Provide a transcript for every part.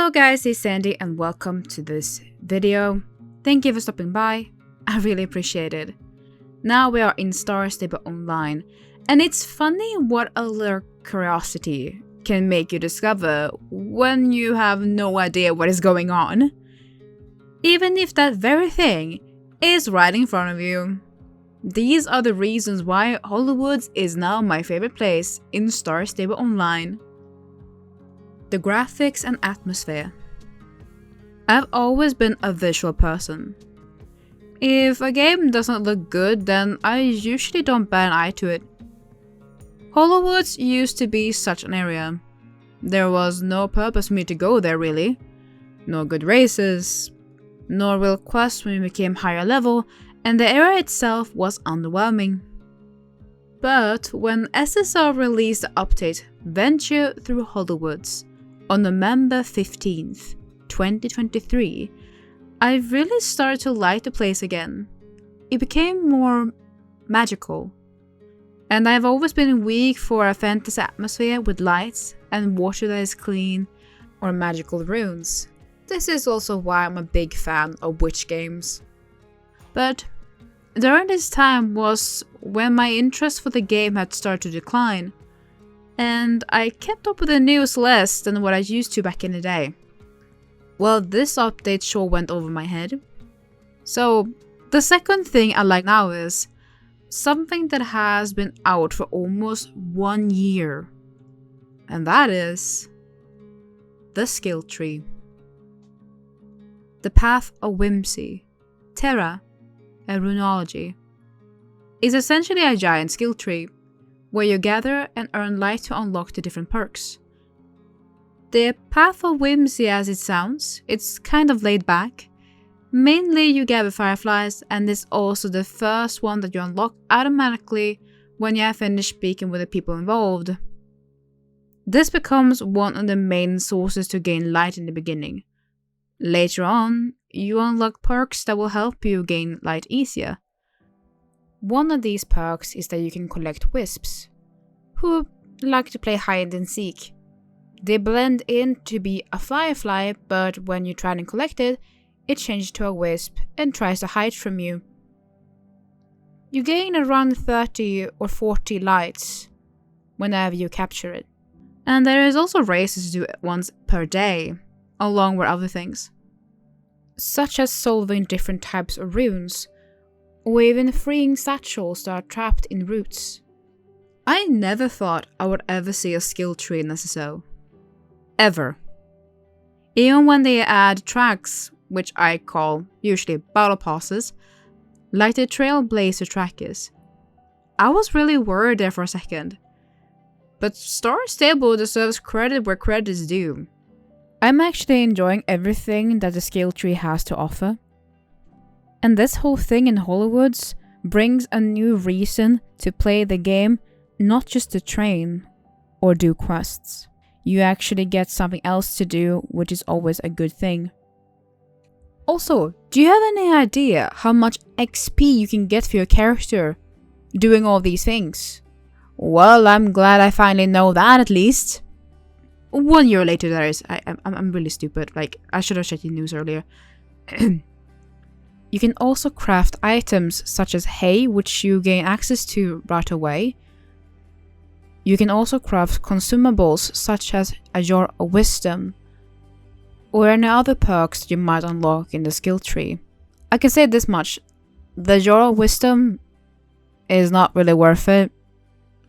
Hello guys, it's Sandy and welcome to this video. Thank you for stopping by, I really appreciate it. Now we are in Starstable Online, and it's funny what a little curiosity can make you discover when you have no idea what is going on. Even if that very thing is right in front of you. These are the reasons why Hollywoods is now my favorite place in Starstable Online. The graphics and atmosphere. I've always been a visual person. If a game doesn't look good, then I usually don't bat an eye to it. Hollywoods used to be such an area. There was no purpose for me to go there really. No good races, no real quests when we became higher level, and the area itself was underwhelming. But when SSR released the update Venture Through Hollywoods on November 15th, 2023, I really started to like the place again. It became more magical. And I've always been weak for a fantasy atmosphere with lights and water that is clean, or magical runes. This is also why I'm a big fan of witch games. But during this time was when my interest for the game had started to decline, and I kept up with the news less than what I used to back in the day. Well, this update sure went over my head. So, the second thing I like now is something that has been out for almost 1 year. And that is the skill tree. The Path of Whimsy, Terra, and Runology is essentially a giant skill tree where you gather and earn light to unlock the different perks. The Path of Whimsy, as it sounds, it's kind of laid back. Mainly you gather fireflies, and it's also the first one that you unlock automatically when you have finished speaking with the people involved. This becomes one of the main sources to gain light in the beginning. Later on, you unlock perks that will help you gain light easier. One of these perks is that you can collect wisps, who like to play hide and seek. They blend in to be a firefly, but when you try and collect it, it changes to a wisp and tries to hide from you. You gain around 30 or 40 lights whenever you capture it. And there is also races to do once per day, along with other things, such as solving different types of runes, or even freeing satchels that are trapped in roots. I never thought I would ever see a skill tree in SSO. Ever. Even when they add tracks, which I call usually battle passes, like the Trailblazer track is. I was really worried there for a second. But Starstable deserves credit where credit is due. I'm actually enjoying everything that the skill tree has to offer. And this whole thing in Hollywoods brings a new reason to play the game, not just to train or do quests. You actually get something else to do, which is always a good thing. Also, do you have any idea how much XP you can get for your character doing all these things? Well, I'm glad I finally know that at least. 1 year later, that is. I'm really stupid. Like, I should have checked the news earlier. You can also craft items such as hay, which you gain access to right away. You can also craft consumables such as a jar of wisdom, or any other perks that you might unlock in the skill tree. I can say this much, the jar of wisdom is not really worth it.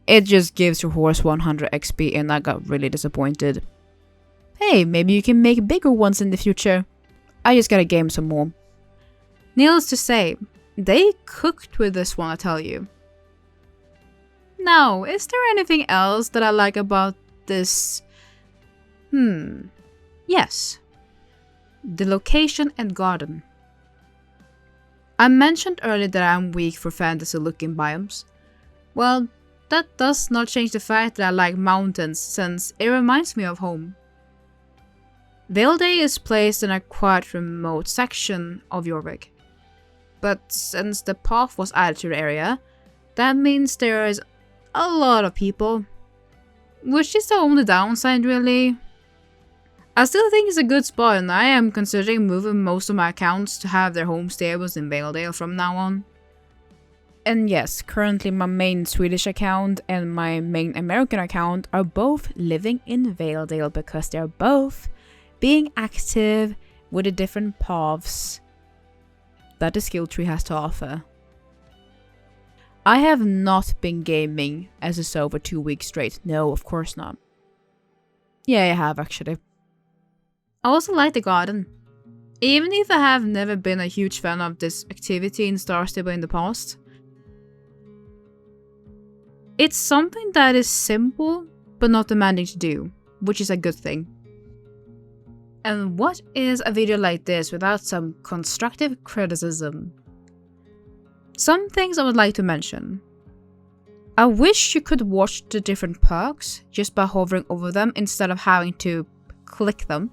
It just gives your horse 100 XP and I got really disappointed. Hey, maybe you can make bigger ones in the future. I just gotta game some more. Needless to say, they cooked with this one, I tell you. Now, is there anything else that I like about this? Yes. The location and garden. I mentioned earlier that I'm weak for fantasy-looking biomes. Well, that does not change the fact that I like mountains, since it reminds me of home. Velde is placed in a quite remote section of Jorvik. But since the path was added to the area, that means there is a lot of people, which is the only downside really. I still think it's a good spot, and I am considering moving most of my accounts to have their home stables in Valedale from now on. And yes, currently my main Swedish account and my main American account are both living in Valedale because they're both being active with the different paths that the skill tree has to offer. I have not been gaming SSO for 2 weeks straight. No, of course not. Yeah, I have actually. I also like the garden. Even if I have never been a huge fan of this activity in Starstable in the past, it's something that is simple but not demanding to do, which is a good thing. And what is a video like this without some constructive criticism? Some things I would like to mention. I wish you could watch the different perks just by hovering over them instead of having to click them.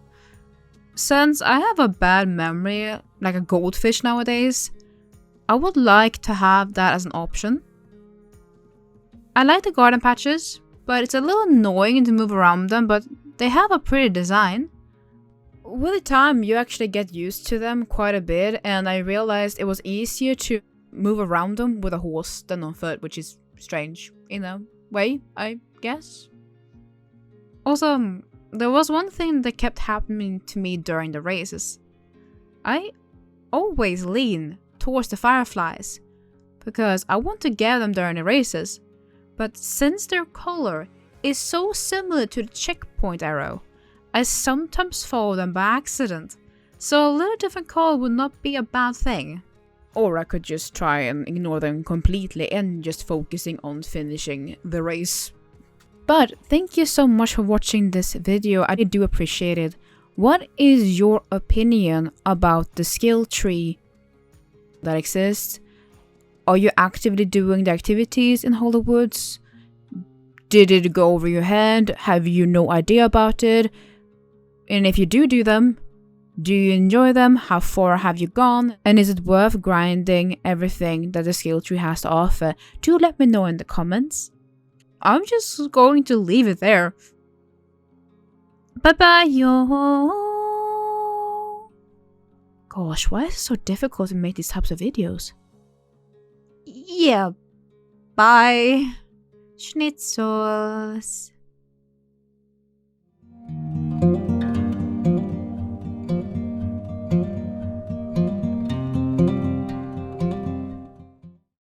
Since I have a bad memory, like a goldfish nowadays, I would like to have that as an option. I like the garden patches, but it's a little annoying to move around them, but they have a pretty design. With the time, you actually get used to them quite a bit, and I realized it was easier to move around them with a horse than on foot, which is strange in a way, I guess. Also, there was one thing that kept happening to me during the races. I always lean towards the fireflies because I want to get them during the races, but since their color is so similar to the checkpoint arrow, I sometimes follow them by accident, so a little different color would not be a bad thing. Or I could just try and ignore them completely and just focusing on finishing the race. But thank you so much for watching this video, I do appreciate it. What is your opinion about the skill tree that exists? Are you actively doing the activities in Holy Woods? Did it go over your head? Have you no idea about it? And if you do them, do you enjoy them? How far have you gone? And is it worth grinding everything that the skill tree has to offer? Do let me know in the comments. I'm just going to leave it there. Bye bye yo. Gosh, why is it so difficult to make these types of videos? Yeah. Bye. Schnitzels.